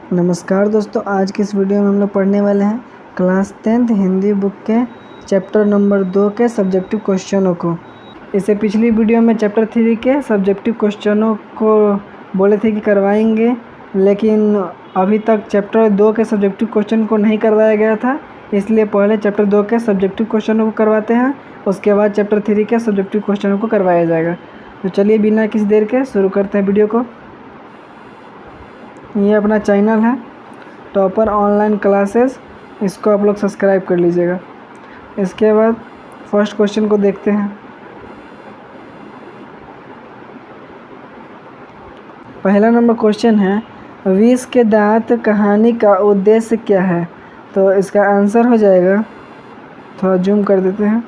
नमस्कार दोस्तों, आज की इस वीडियो में हम लोग पढ़ने वाले हैं क्लास 10th हिंदी बुक के चैप्टर नंबर 2 के सब्जेक्टिव क्वेश्चनों को। इससे पिछली वीडियो में चैप्टर 3 के सब्जेक्टिव क्वेश्चनों को बोले थे कि करवाएंगे, लेकिन अभी तक चैप्टर 2 के सब्जेक्टिव क्वेश्चन को नहीं करवाया गया था, इसलिए पहले चैप्टर 2 के सब्जेक्टिव क्वेश्चनों को करवाते हैं, उसके बाद चैप्टर 3 के सब्जेक्टिव क्वेश्चनों को करवाया जाएगा। तो चलिए बिना किसी देर के शुरू करते हैं वीडियो को। ये अपना चैनल है टॉपर ऑनलाइन क्लासेस, इसको आप लोग सब्सक्राइब कर लीजिएगा। इसके बाद फर्स्ट क्वेश्चन को देखते हैं। पहला नंबर क्वेश्चन है, विष के दांत कहानी का उद्देश्य क्या है? तो इसका आंसर हो जाएगा, थोड़ा जूम कर देते हैं।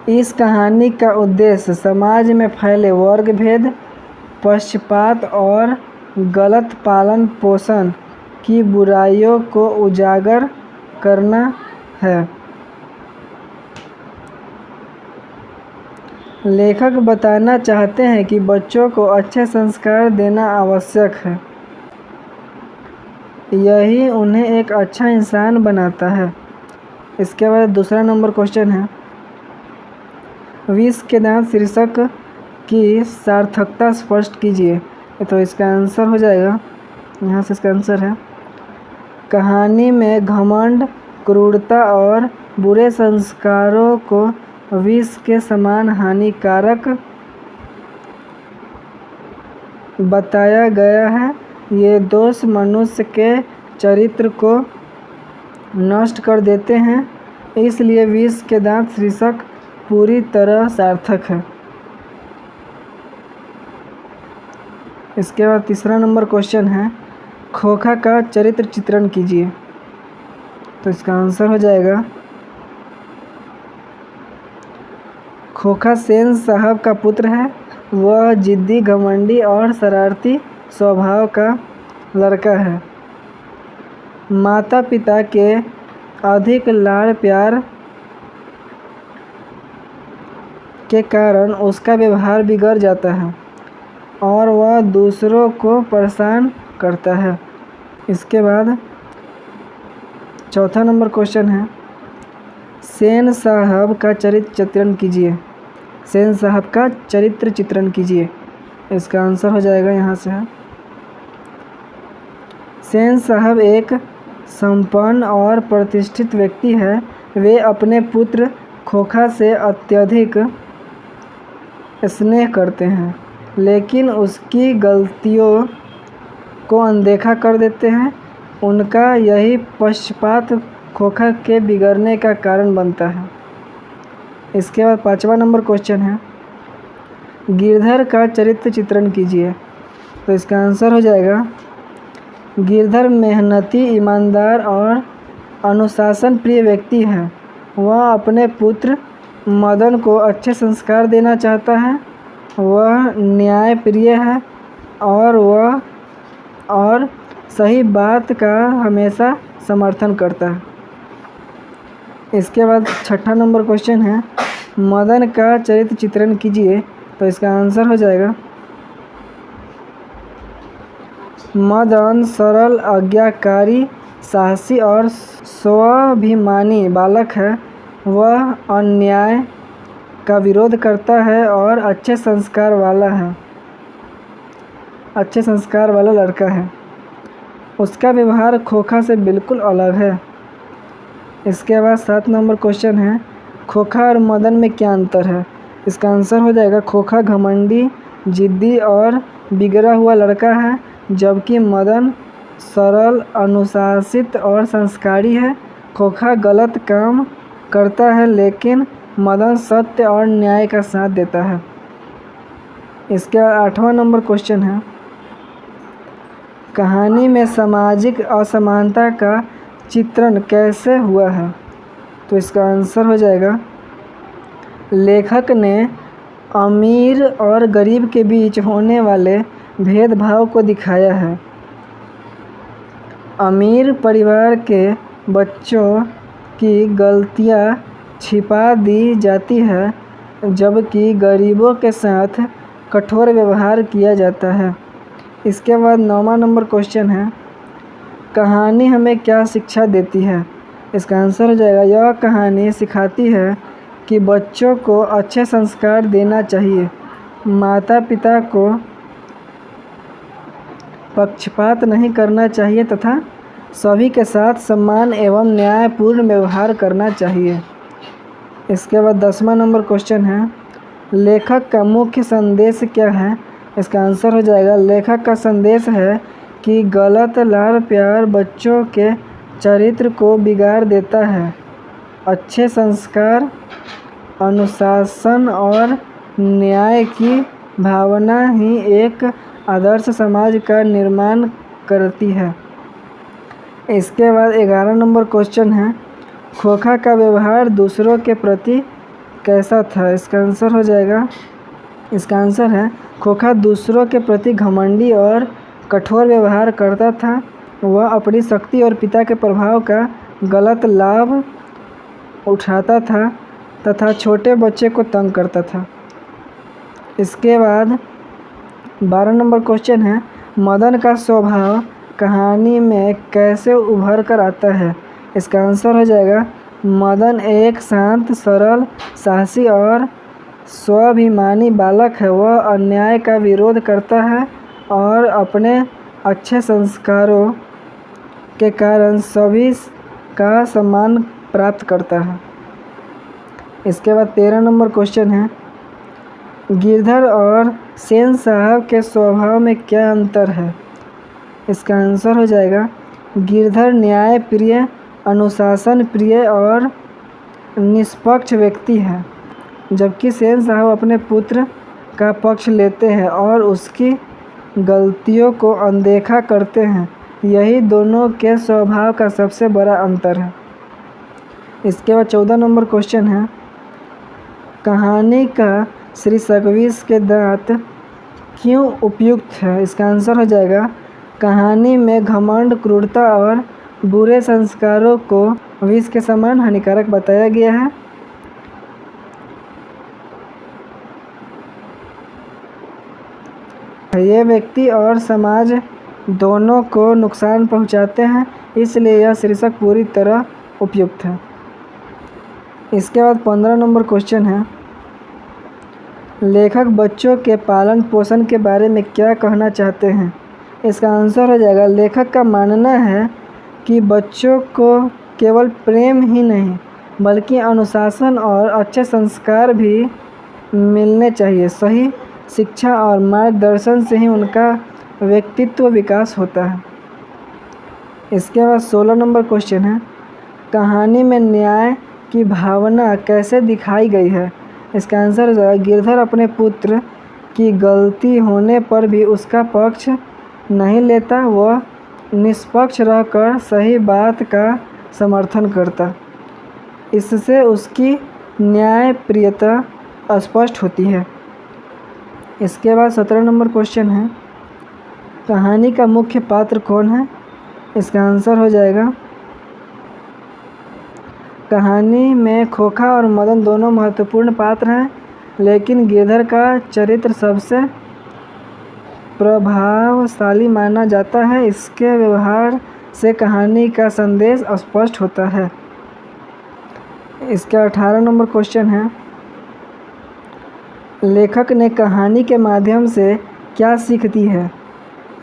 इस कहानी का उद्देश्य समाज में फैले वर्ग भेद, पक्षपात और गलत पालन पोषण की बुराइयों को उजागर करना है। लेखक बताना चाहते हैं कि बच्चों को अच्छे संस्कार देना आवश्यक है, यही उन्हें एक अच्छा इंसान बनाता है। इसके बाद दूसरा नंबर क्वेश्चन है, विष के दांत शीर्षक की सार्थकता स्पष्ट कीजिए। तो इसका आंसर हो जाएगा, यहाँ से इसका आंसर है, कहानी में घमंड, क्रूरता और बुरे संस्कारों को विष के समान हानिकारक बताया गया है। ये दोष मनुष्य के चरित्र को नष्ट कर देते हैं, इसलिए विष के दांत शीर्षक पूरी तरह सार्थक है। इसके बाद तीसरा नंबर क्वेश्चन है, खोखा का चरित्र चित्रण कीजिए। तो इसका आंसर हो जाएगा, खोखा सेन साहब का पुत्र है। वह जिद्दी, घमंडी और शरारती स्वभाव का लड़का है। माता पिता के अधिक लाड़ प्यार के कारण उसका व्यवहार बिगड़ जाता है और वह दूसरों को परेशान करता है। इसके बाद चौथा नंबर क्वेश्चन है, सेन साहब का चरित्र चित्रण कीजिए। सेन साहब का चरित्र चित्रण कीजिए। इसका आंसर हो जाएगा, यहाँ से है, सेन साहब एक संपन्न और प्रतिष्ठित व्यक्ति है। वे अपने पुत्र खोखा से अत्यधिक स्नेह करते हैं, लेकिन उसकी गलतियों को अनदेखा कर देते हैं। उनका यही पक्षपात खोखा के बिगड़ने का कारण बनता है। इसके बाद पांचवा नंबर क्वेश्चन है, गिरधर का चरित्र चित्रण कीजिए। तो इसका आंसर हो जाएगा, गिरधर मेहनती, ईमानदार और अनुशासन प्रिय व्यक्ति है। वह अपने पुत्र मदन को अच्छे संस्कार देना चाहता है। वह न्याय प्रिय है और सही बात का हमेशा समर्थन करता है। इसके बाद छठा नंबर क्वेश्चन है, मदन का चरित्र चित्रण कीजिए। तो इसका आंसर हो जाएगा, मदन सरल, आज्ञाकारी, साहसी और स्वाभिमानी बालक है। वह अन्याय का विरोध करता है और अच्छे संस्कार वाला लड़का है। उसका व्यवहार खोखा से बिल्कुल अलग है। इसके बाद 7 नंबर क्वेश्चन है, खोखा और मदन में क्या अंतर है? इसका आंसर हो जाएगा, खोखा घमंडी, जिद्दी और बिगड़ा हुआ लड़का है, जबकि मदन सरल, अनुशासित और संस्कारी है। खोखा गलत काम करता है, लेकिन मदन सत्य और न्याय का साथ देता है। इसके बाद 8वां नंबर क्वेश्चन है, कहानी में सामाजिक असमानता का चित्रण कैसे हुआ है? तो इसका आंसर हो जाएगा, लेखक ने अमीर और गरीब के बीच होने वाले भेदभाव को दिखाया है। अमीर परिवार के बच्चों की गलतियां छिपा दी जाती है, जबकि गरीबों के साथ कठोर व्यवहार किया जाता है। इसके बाद 9वां नंबर क्वेश्चन है, कहानी हमें क्या शिक्षा देती है? इसका आंसर हो जाएगा, यह कहानी सिखाती है कि बच्चों को अच्छे संस्कार देना चाहिए, माता पिता को पक्षपात नहीं करना चाहिए तथा सभी के साथ सम्मान एवं न्यायपूर्ण व्यवहार करना चाहिए। इसके बाद 10वां नंबर क्वेश्चन है, लेखक का मुख्य संदेश क्या है? इसका आंसर हो जाएगा, लेखक का संदेश है कि गलत लाड़ प्यार बच्चों के चरित्र को बिगाड़ देता है। अच्छे संस्कार, अनुशासन और न्याय की भावना ही एक आदर्श समाज का निर्माण करती है। इसके बाद 11 नंबर क्वेश्चन है, खोखा का व्यवहार दूसरों के प्रति कैसा था? इसका आंसर हो जाएगा, इसका आंसर है, खोखा दूसरों के प्रति घमंडी और कठोर व्यवहार करता था। वह अपनी शक्ति और पिता के प्रभाव का गलत लाभ उठाता था तथा छोटे बच्चे को तंग करता था। इसके बाद 12 नंबर क्वेश्चन है, मदन का स्वभाव कहानी में कैसे उभर कर आता है? इसका आंसर हो जाएगा, मदन एक शांत, सरल, साहसी और स्वाभिमानी बालक है। वह अन्याय का विरोध करता है और अपने अच्छे संस्कारों के कारण सभी का सम्मान प्राप्त करता है। इसके बाद 13 नंबर क्वेश्चन है, गिरधर और सेन साहब के स्वभाव में क्या अंतर है? इसका आंसर हो जाएगा, गिरधर न्याय प्रिय, अनुशासन प्रिय और निष्पक्ष व्यक्ति है, जबकि सेन साहब अपने पुत्र का पक्ष लेते हैं और उसकी गलतियों को अनदेखा करते हैं। यही दोनों के स्वभाव का सबसे बड़ा अंतर है। इसके बाद 14 नंबर क्वेश्चन है, कहानी का श्री सगवीश के दांत क्यों उपयुक्त है? इसका आंसर हो जाएगा, कहानी में घमंड, क्रूरता और बुरे संस्कारों को विष के समान हानिकारक बताया गया है। ये व्यक्ति और समाज दोनों को नुकसान पहुंचाते हैं, इसलिए यह शीर्षक पूरी तरह उपयुक्त है। इसके बाद 15 नंबर क्वेश्चन है, लेखक बच्चों के पालन पोषण के बारे में क्या कहना चाहते हैं? इसका आंसर हो जाएगा, लेखक का मानना है कि बच्चों को केवल प्रेम ही नहीं बल्कि अनुशासन और अच्छे संस्कार भी मिलने चाहिए। सही शिक्षा और मार्गदर्शन से ही उनका व्यक्तित्व विकास होता है। इसके बाद 16 नंबर क्वेश्चन है, कहानी में न्याय की भावना कैसे दिखाई गई है? इसका आंसर है, गिरधर अपने पुत्र की गलती होने पर भी उसका पक्ष नहीं लेता। वह निष्पक्ष रहकर सही बात का समर्थन करता। इससे उसकी न्यायप्रियता स्पष्ट होती है। इसके बाद 17 नंबर क्वेश्चन है, कहानी का मुख्य पात्र कौन है? इसका आंसर हो जाएगा, कहानी में खोखा और मदन दोनों महत्वपूर्ण पात्र हैं, लेकिन गिरधर का चरित्र सबसे प्रभावशाली माना जाता है। इसके व्यवहार से कहानी का संदेश स्पष्ट होता है। इसका 18 नंबर क्वेश्चन है, लेखक ने कहानी के माध्यम से क्या सीख दी है?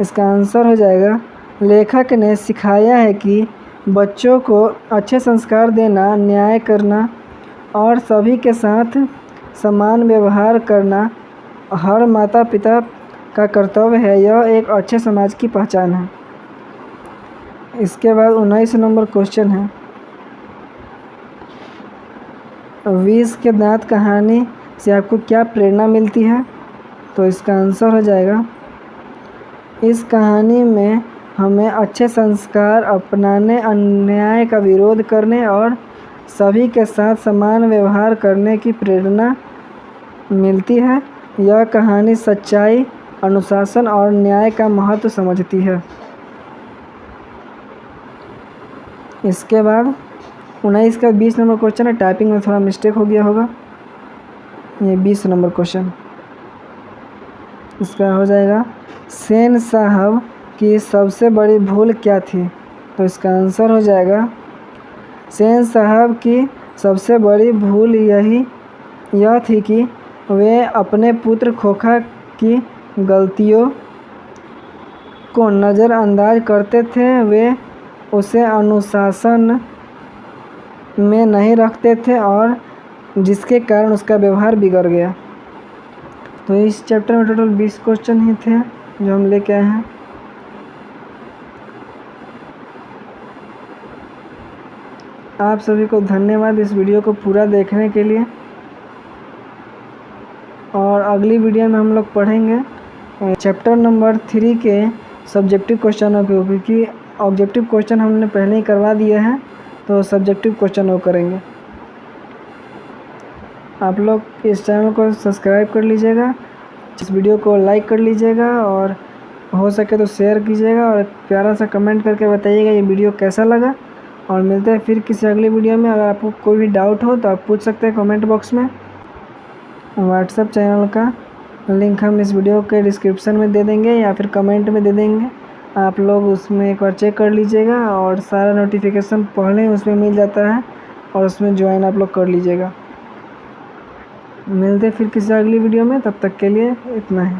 इसका आंसर हो जाएगा, लेखक ने सिखाया है कि बच्चों को अच्छे संस्कार देना, न्याय करना और सभी के साथ समान व्यवहार करना हर माता पिता का कर्तव्य है। यह एक अच्छे समाज की पहचान है। इसके बाद 19 नंबर क्वेश्चन है, विष के दांत कहानी से आपको क्या प्रेरणा मिलती है? तो इसका आंसर हो जाएगा, इस कहानी में हमें अच्छे संस्कार अपनाने, अन्याय का विरोध करने और सभी के साथ समान व्यवहार करने की प्रेरणा मिलती है। यह कहानी सच्चाई, अनुशासन और न्याय का महत्व समझती है। इसके बाद 19 का 20 नंबर क्वेश्चन है, टाइपिंग में थोड़ा मिस्टेक हो गया होगा। ये 20 नंबर क्वेश्चन, इसका हो जाएगा सेन साहब की सबसे बड़ी भूल क्या थी। तो इसका आंसर हो जाएगा सेन साहब की सबसे बड़ी भूल यह थी कि वे अपने पुत्र खोखा की गलतियों को नज़रअंदाज करते थे। वे उसे अनुशासन में नहीं रखते थे और जिसके कारण उसका व्यवहार बिगड़ गया। तो इस चैप्टर में टोटल 20 क्वेश्चन ही थे जो हम लेके आए हैं। आप सभी को धन्यवाद इस वीडियो को पूरा देखने के लिए। और अगली वीडियो में हम लोग पढ़ेंगे चैप्टर नंबर 3 के सब्जेक्टिव क्वेश्चनों के ऊपर, कि ऑब्जेक्टिव क्वेश्चन हमने पहले ही करवा दिए हैं, तो सब्जेक्टिव क्वेश्चन वो करेंगे। आप लोग इस चैनल को सब्सक्राइब कर लीजिएगा, इस वीडियो को लाइक कर लीजिएगा और हो सके तो शेयर कीजिएगा और प्यारा सा कमेंट करके बताइएगा ये वीडियो कैसा लगा। और मिलते हैं फिर किसी अगली वीडियो में। अगर आपको कोई भी डाउट हो तो आप पूछ सकते हैं कमेंट बॉक्स में। व्हाट्सएप चैनल का लिंक हम इस वीडियो के डिस्क्रिप्शन में दे देंगे या फिर कमेंट में दे देंगे। आप लोग उसमें एक बार चेक कर लीजिएगा और सारा नोटिफिकेशन पहले उसमें मिल जाता है और उसमें ज्वाइन आप लोग कर लीजिएगा। मिलते फिर किसी अगली वीडियो में, तब तक के लिए इतना ही।